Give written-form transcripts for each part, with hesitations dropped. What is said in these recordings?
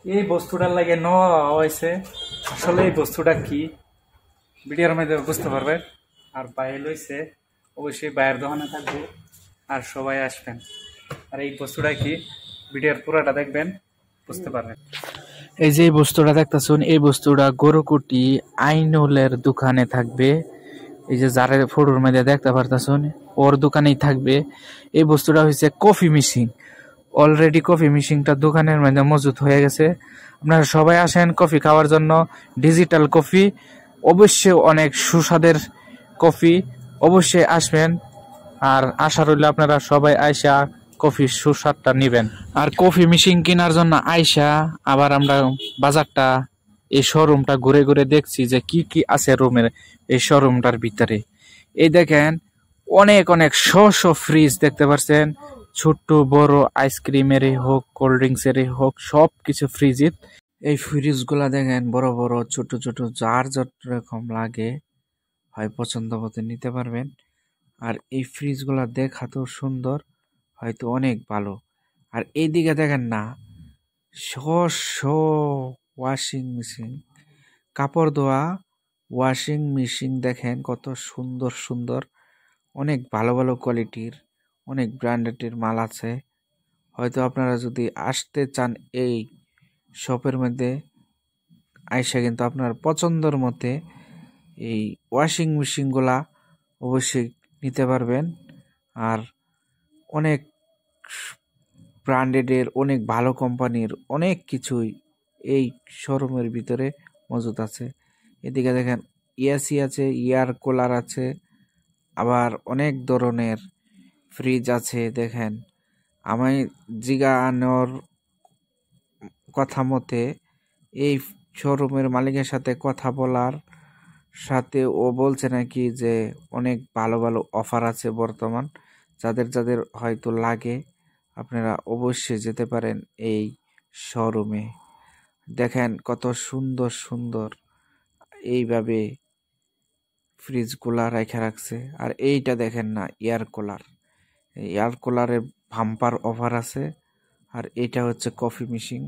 এই বস্তুটার লাগে নেওয়া হয়েছে। আসলে এই বস্তুটা কি ভিডিওর মধ্যে বুঝতে পারবেন। আর বাইরে লইছে, অবশ্যই বাইরের দোকানে থাকবে আর সবাই আসবেন। আর এই বস্তুটা কি ভিডিওর পুরাটা দেখবেন, বুঝতে পারবেন। এই যে বস্তুটা দেখতেছুন, এই বস্তুটা গরুকুটি আইনুলের দোকানে থাকবে। এই যে যারা ফটোর মধ্যে দেখতে পারতেছুন ওর দোকানেই থাকবে। এই বস্তুটা হচ্ছে কফি মেশিন। অলরেডি কফি মেশিনটা দোকানের মধ্যে মজুত হয়ে গেছে। আপনারা সবাই আসেন কফি খাওয়ার জন্য। ডিজিটাল কফি, অবশ্যই অনেক সুস্বাদের কফি, অবশ্যই আসবেন। আর আশা রইল আপনারা সবাই আইসা কফির সুস্বাদটা নিবেন। আর কফি মেশিন কেনার জন্য আইসা আবার আমরা বাজারটা, এই শোরুমটা ঘুরে ঘুরে দেখছি যে কি কি আছে রুমের এই শোরুমটার ভিতরে। এই দেখেন অনেক অনেক ফ্রিজ দেখতে পাচ্ছেন, ছোট্ট বড় আইসক্রিমেরই হোক কোল্ড ড্রিঙ্কসেরই হোক সব কিছু ফ্রিজে। এই ফ্রিজ গুলা দেখেন বড় বড় ছোট ছোট, যার যত রকম লাগে হয় পছন্দ মতো নিতে পারবেন। আর এই ফ্রিজ গুলা দেখাতেও সুন্দর, হয়তো অনেক ভালো। আর এইদিকে দেখেন না, শ শ ওয়াশিং মেশিন, কাপড় ধোয়া ওয়াশিং মেশিন দেখেন কত সুন্দর সুন্দর, অনেক ভালো ভালো কোয়ালিটির, অনেক ব্র্যান্ডেডের মাল আছে। হয়তো আপনারা যদি আসতে চান এই শপের মধ্যে আইসা কিন্তু আপনার পছন্দের মতে এই ওয়াশিং মেশিনগুলা অবশ্যই নিতে পারবেন। আর অনেক ব্র্যান্ডেডের, অনেক ভালো কোম্পানির অনেক কিছুই এই শোরুমের ভিতরে মজুদ আছে। এদিকে দেখেন এসি আছে, এয়ার কুলার আছে, আবার অনেক ধরনের ফ্রিজ আছে। দেখেন আমি জিগানোর কথা মতে এই শোরুমের মালিকের সাথে কথা বলার সাথে ও বলছে নাকি যে অনেক ভালো ভালো অফার আছে বর্তমান। যাদের যাদের হয়তো লাগে আপনারা অবশ্যই যেতে পারেন এই শোরুমে। দেখেন কত সুন্দর সুন্দর এইভাবে ফ্রিজগুলা রেখে রাখছে। আর এইটা দেখেন না, এয়ার কুলার, এয়ার কুলারের ভাম্পার অফার আছে। আর এটা হচ্ছে কফি মেশিন,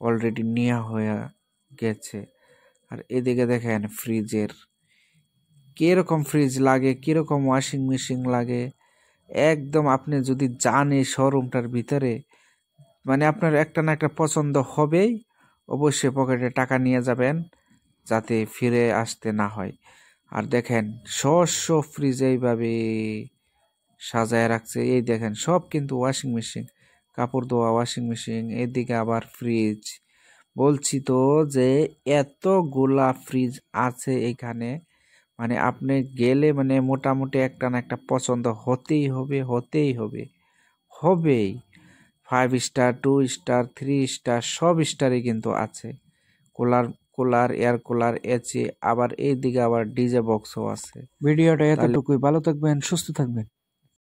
অলরেডি নেওয়া হয়ে গেছে। আর এদিকে দেখেন ফ্রিজের কিরকম ফ্রিজ লাগে, কিরকম ওয়াশিং মেশিন লাগে, একদম আপনি যদি যান এই শোরুমটার ভিতরে, মানে আপনার একটা না একটা পছন্দ হবেই। অবশ্যই পকেটে টাকা নিয়ে যাবেন যাতে ফিরে আসতে না হয়। আর দেখেন ফ্রিজ এইভাবে সাজায় রাখছে। এই দেখেন সব কিন্তু ওয়াশিং মেশিন, কাপড় ধোয়া ওয়াশিং মেশিন, এদিকে আবার ফ্রিজ। বলছি তো যে এতগুলা ফ্রিজ আছে এখানে, মানে আপনি গেলে মানে মোটামুটি একটা না একটা পছন্দ হতেই হবে, হতেই হবে, হবেই। 5 স্টার, 2 স্টার, 3 স্টার, সব স্টারই কিন্তু আছে। কুলার, এয়ার কুলার, এসি, আবার এইদিকে আবার ডিজে বক্সও আছে। ভিডিওটা এতটুকুই, ভালো থাকবেন, সুস্থ থাকবেন।